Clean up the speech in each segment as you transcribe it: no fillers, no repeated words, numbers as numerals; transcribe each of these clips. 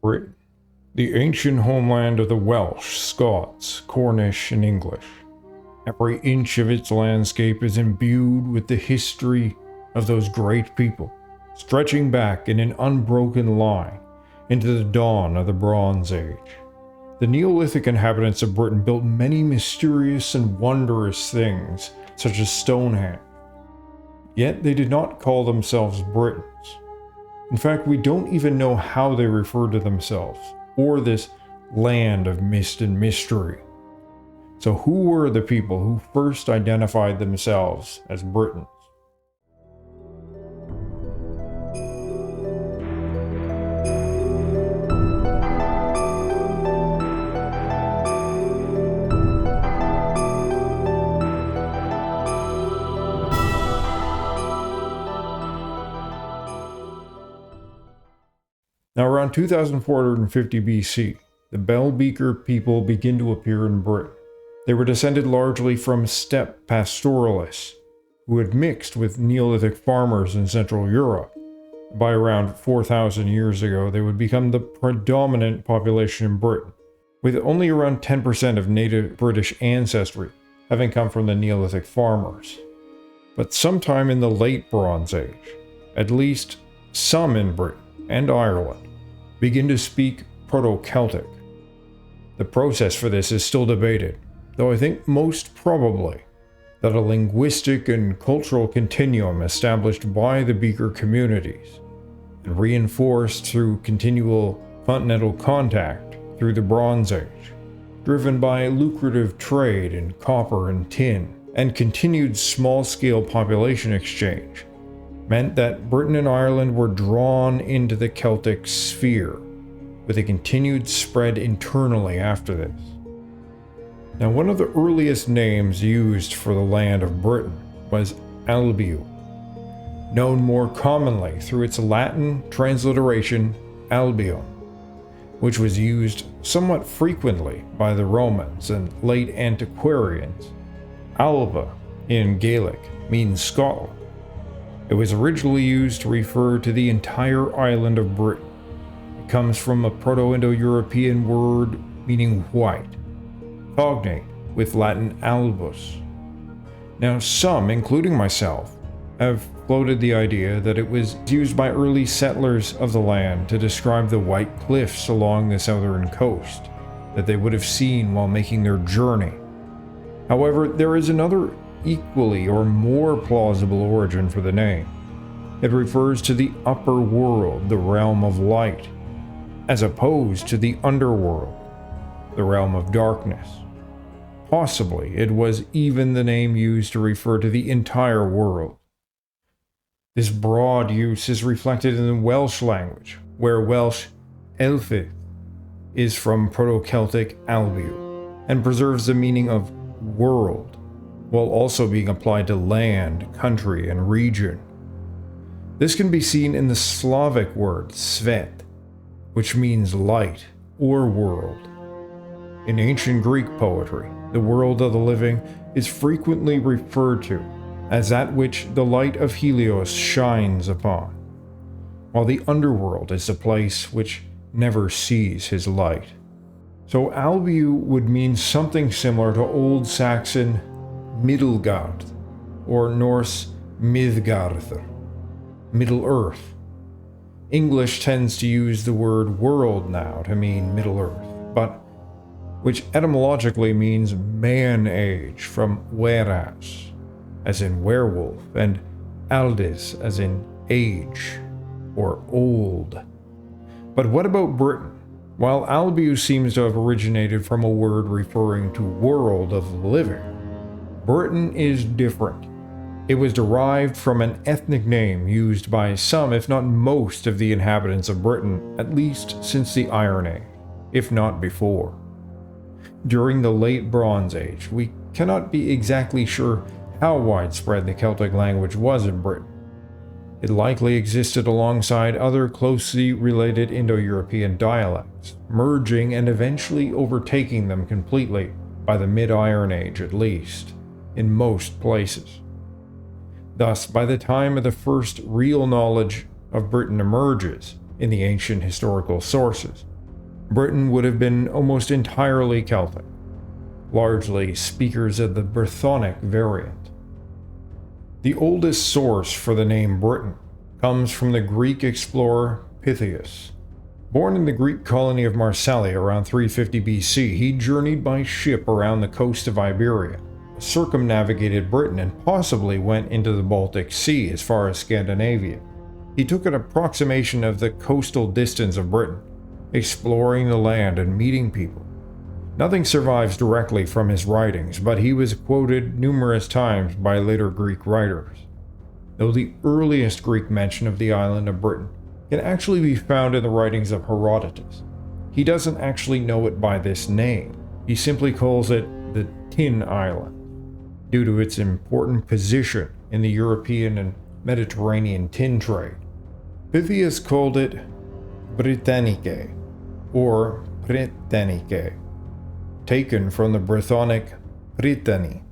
Britain, the ancient homeland of the Welsh, Scots, Cornish, and English. Every inch of its landscape is imbued with the history of those great people, stretching back in an unbroken line into the dawn of the Bronze Age. The Neolithic inhabitants of Britain built many mysterious and wondrous things, such as Stonehenge. Yet they did not call themselves Britons. In fact, we don't even know how they referred to themselves, or this land of mist and mystery. So who were the people who first identified themselves as Britons? Now, around 2450 BC, the Bell Beaker people begin to appear in Britain. They were descended largely from steppe pastoralists, who had mixed with Neolithic farmers in Central Europe. By around 4,000 years ago, they would become the predominant population in Britain, with only around 10% of native British ancestry having come from the Neolithic farmers. But sometime in the late Bronze Age, at least some in Britain and Ireland begin to speak Proto-Celtic. The process for this is still debated, though I think most probably that a linguistic and cultural continuum established by the Beaker communities and reinforced through continual continental contact through the Bronze Age, driven by lucrative trade in copper and tin and continued small-scale population exchange, meant that Britain and Ireland were drawn into the Celtic sphere, with a continued spread internally after this. Now, one of the earliest names used for the land of Britain was Albiu, known more commonly through its Latin transliteration Albion, which was used somewhat frequently by the Romans and late antiquarians. Alba, in Gaelic, means Scotland. It was originally used to refer to the entire island of Britain. It comes from a Proto-Indo-European word meaning white, cognate with Latin albus. Now, some, including myself, have floated the idea that it was used by early settlers of the land to describe the white cliffs along the southern coast that they would have seen while making their journey. However, there is another equally or more plausible origin for the name. It refers to the upper world, the realm of light, as opposed to the underworld, the realm of darkness. Possibly it was even the name used to refer to the entire world. This broad use is reflected in the Welsh language, where Welsh Elfydd is from Proto-Celtic albiu, and preserves the meaning of world, while also being applied to land, country, and region. This can be seen in the Slavic word svet, which means light or world. In ancient Greek poetry, the world of the living is frequently referred to as that which the light of Helios shines upon, while the underworld is the place which never sees his light. So Albiu would mean something similar to Old Saxon Middlegard, or Norse Midgardr, Middle Earth. English tends to use the word world now to mean Middle Earth, but which etymologically means man age from whereas, as in werewolf, and aldis, as in age, or old. But what about Britain? While Albiu seems to have originated from a word referring to world of the living, Britain is different. It was derived from an ethnic name used by some, if not most, of the inhabitants of Britain, at least since the Iron Age, if not before. During the late Bronze Age, we cannot be exactly sure how widespread the Celtic language was in Britain. It likely existed alongside other closely related Indo-European dialects, merging and eventually overtaking them completely by the mid-Iron Age at least, in most places. Thus, by the time of the first real knowledge of Britain emerges in the ancient historical sources, Britain would have been almost entirely Celtic, largely speakers of the Brythonic variant. The oldest source for the name Britain comes from the Greek explorer Pytheas. Born in the Greek colony of Marseille around 350 BC, he journeyed by ship around the coast of Iberia, circumnavigated Britain, and possibly went into the Baltic Sea as far as Scandinavia. He took an approximation of the coastal distance of Britain, exploring the land and meeting people. Nothing survives directly from his writings, but he was quoted numerous times by later Greek writers. Though the earliest Greek mention of the island of Britain can actually be found in the writings of Herodotus, he doesn't actually know it by this name. He simply calls it the Tin Island, due to its important position in the European and Mediterranean tin trade. Pytheas called it Britannicae, or Pritanicae, taken from the Brythonic Pritani,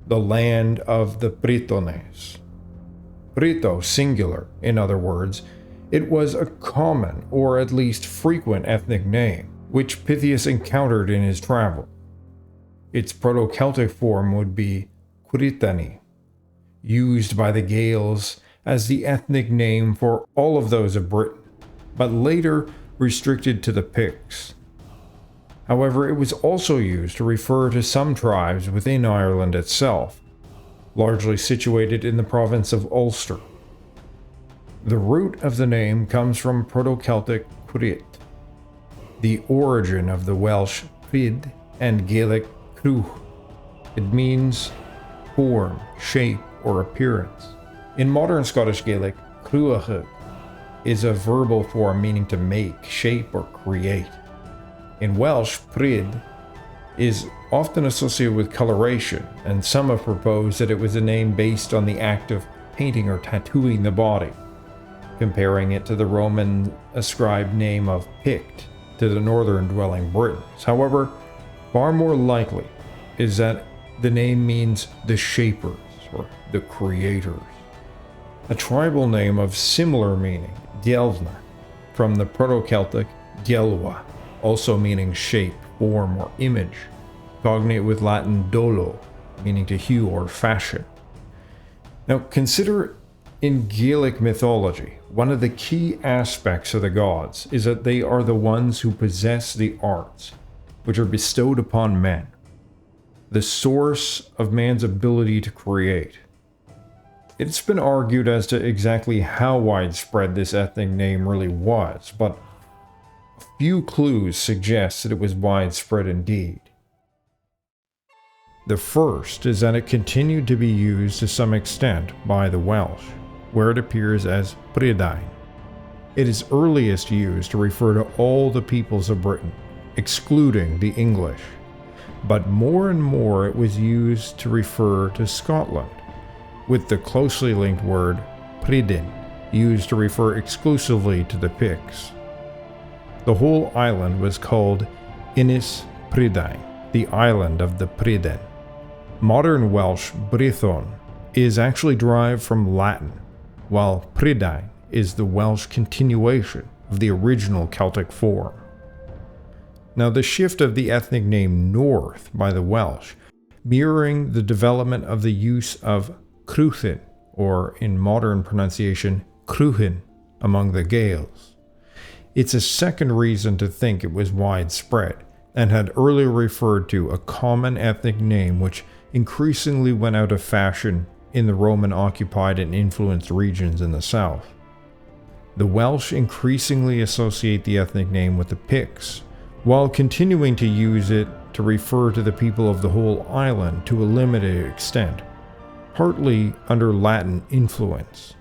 the land of the Britones. Brito singular, in other words, it was a common, or at least frequent ethnic name, which Pytheas encountered in his travel. Its Proto-Celtic form would be Cruithin, used by the Gaels as the ethnic name for all of those of Britain, but later restricted to the Picts. However, it was also used to refer to some tribes within Ireland itself, largely situated in the province of Ulster. The root of the name comes from Proto-Celtic Cruit, the origin of the Welsh Prid and Gaelic Cruch. It means form, shape, or appearance. In modern Scottish Gaelic, cruach is a verbal form meaning to make, shape, or create. In Welsh, prid is often associated with coloration, and some have proposed that it was a name based on the act of painting or tattooing the body, comparing it to the Roman ascribed name of Pict to the northern dwelling Britons. However, far more likely is that the name means the shapers or the creators. A tribal name of similar meaning, Dielna, from the Proto-Celtic Dielwa, also meaning shape, form, or image, cognate with Latin dolo, meaning to hue or fashion. Now consider in Gaelic mythology, one of the key aspects of the gods is that they are the ones who possess the arts, which are bestowed upon men, the source of man's ability to create. It's been argued as to exactly how widespread this ethnic name really was, but a few clues suggest that it was widespread indeed. The first is that it continued to be used to some extent by the Welsh, where it appears as Prydain. It is earliest used to refer to all the peoples of Britain, excluding the English, but more and more it was used to refer to Scotland, with the closely linked word Prydain used to refer exclusively to the Picts. The whole island was called Ynys Prydain, the island of the Prydain. Modern Welsh Brython is actually derived from Latin, while Prydain is the Welsh continuation of the original Celtic form. Now, the shift of the ethnic name north by the Welsh, mirroring the development of the use of Cruithin, or in modern pronunciation, Cruithin, among the Gaels. It's a second reason to think it was widespread, and had earlier referred to a common ethnic name which increasingly went out of fashion in the Roman-occupied and influenced regions in the south. The Welsh increasingly associate the ethnic name with the Picts, while continuing to use it to refer to the people of the whole island to a limited extent, partly under Latin influence.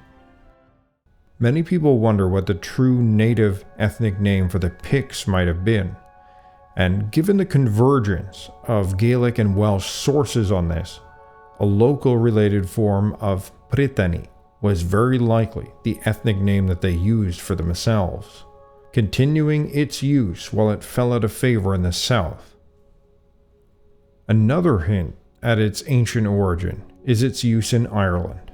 Many people wonder what the true native ethnic name for the Picts might have been, and given the convergence of Gaelic and Welsh sources on this, a local related form of Pritani was very likely the ethnic name that they used for themselves, continuing its use while it fell out of favor in the south. Another hint at its ancient origin is its use in Ireland.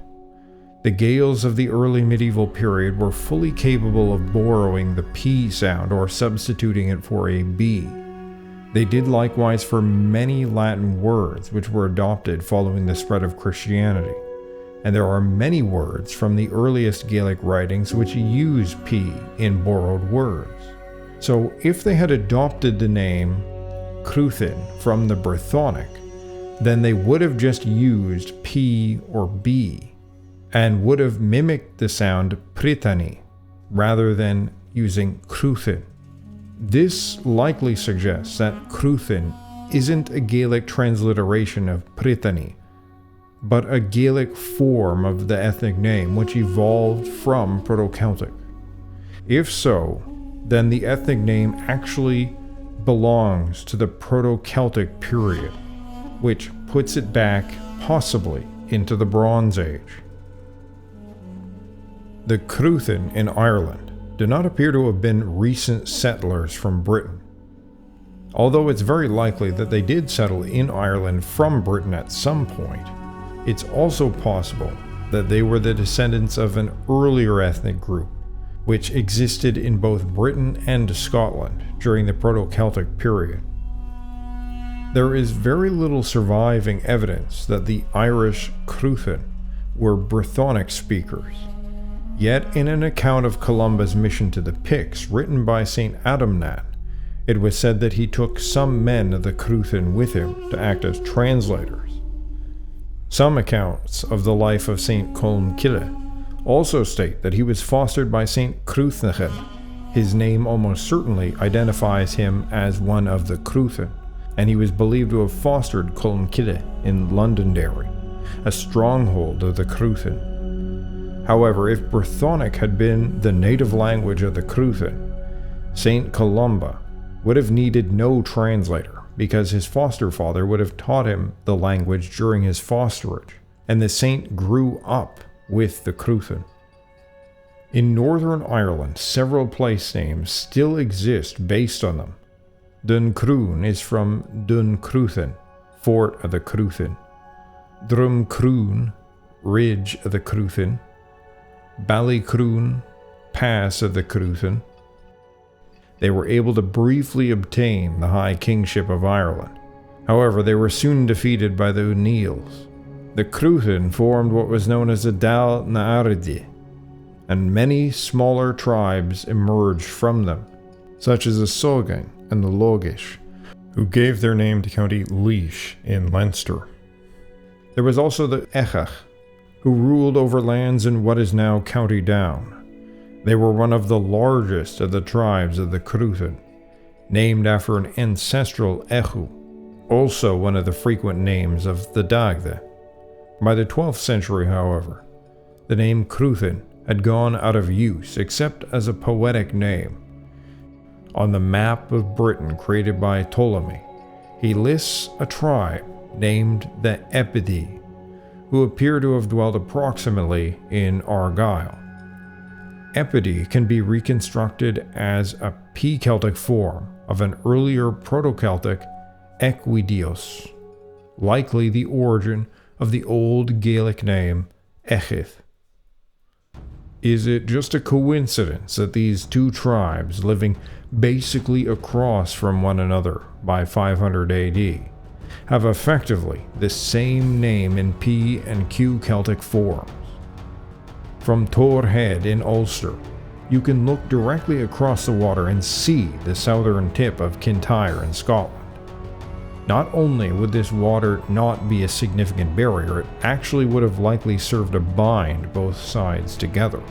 The Gaels of the early medieval period were fully capable of borrowing the P sound or substituting it for a B. They did likewise for many Latin words which were adopted following the spread of Christianity, and there are many words from the earliest Gaelic writings which use P in borrowed words. So if they had adopted the name Cruithin from the Brythonic, then they would have just used P or B, and would have mimicked the sound Pritani, rather than using Cruithin. This likely suggests that Cruithin isn't a Gaelic transliteration of Pritani, but a Gaelic form of the ethnic name which evolved from Proto-Celtic. If so, then the ethnic name actually belongs to the Proto-Celtic period, which puts it back, possibly, into the Bronze Age. The Cruithin in Ireland do not appear to have been recent settlers from Britain, although it's very likely that they did settle in Ireland from Britain at some point. It's also possible that they were the descendants of an earlier ethnic group, which existed in both Britain and Scotland during the Proto-Celtic period. There is very little surviving evidence that the Irish Cruithin were Brythonic speakers. Yet in an account of Columba's mission to the Picts written by St. Adamnan, it was said that he took some men of the Cruithin with him to act as translators. Some accounts of the life of St. Colmcille also state that he was fostered by St. Cruithin. His name almost certainly identifies him as one of the Cruithin, and he was believed to have fostered Colmcille in Londonderry, a stronghold of the Cruithin. However, if Brythonic had been the native language of the Cruithin, St. Columba would have needed no translator, because his foster father would have taught him the language during his fosterage, and the saint grew up with the Cruithin. In Northern Ireland, several place names still exist based on them. Duncroon is from Duncruithin, fort of the Cruithin. Drumcroon, ridge of the Cruithin. Ballycroon, pass of the Cruithin. They were able to briefly obtain the high kingship of Ireland. However, they were soon defeated by the O'Neills. The Cruithin formed what was known as the Dal na Ardí, and many smaller tribes emerged from them, such as the Soghain and the Logish, who gave their name to County Laois in Leinster. There was also the Echach, who ruled over lands in what is now County Down. They were one of the largest of the tribes of the Cruithin, named after an ancestral Echu, also one of the frequent names of the Dagda. By the 12th century, however, the name Cruithin had gone out of use except as a poetic name. On the map of Britain created by Ptolemy, he lists a tribe named the Epidi, who appear to have dwelt approximately in Argyll. Epidi can be reconstructed as a P-Celtic form of an earlier Proto-Celtic Equidios, likely the origin of the old Gaelic name Echith. Is it just a coincidence that these two tribes, living basically across from one another by 500 AD, have effectively the same name in P and Q Celtic forms? From Tor Head in Ulster, you can look directly across the water and see the southern tip of Kintyre in Scotland. Not only would this water not be a significant barrier, it actually would have likely served to bind both sides together.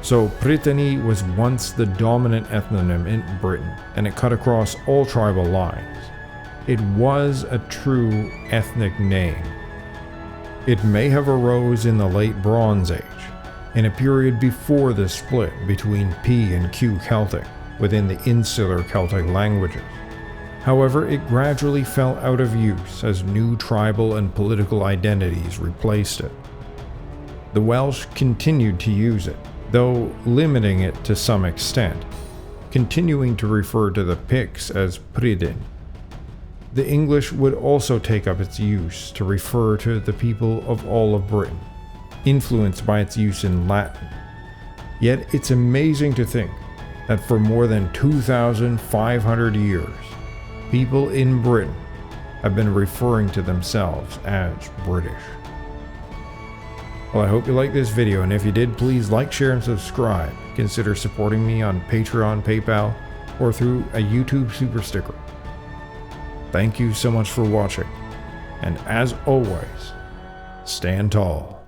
So Pritani was once the dominant ethnonym in Britain, and it cut across all tribal lines. It was a true ethnic name. It may have arose in the late Bronze Age, in a period before the split between P and Q Celtic within the insular Celtic languages. However, it gradually fell out of use as new tribal and political identities replaced it. The Welsh continued to use it, though limiting it to some extent, continuing to refer to the Picts as Prydain. The English would also take up its use to refer to the people of all of Britain. influenced by its use in Latin. Yet it's amazing to think that for more than 2,500 years, people in Britain have been referring to themselves as British. Well, I hope you liked this video, and if you did, please like, share, and subscribe. Consider supporting me on Patreon, PayPal, or through a YouTube super sticker. Thank you so much for watching, and as always, stand tall.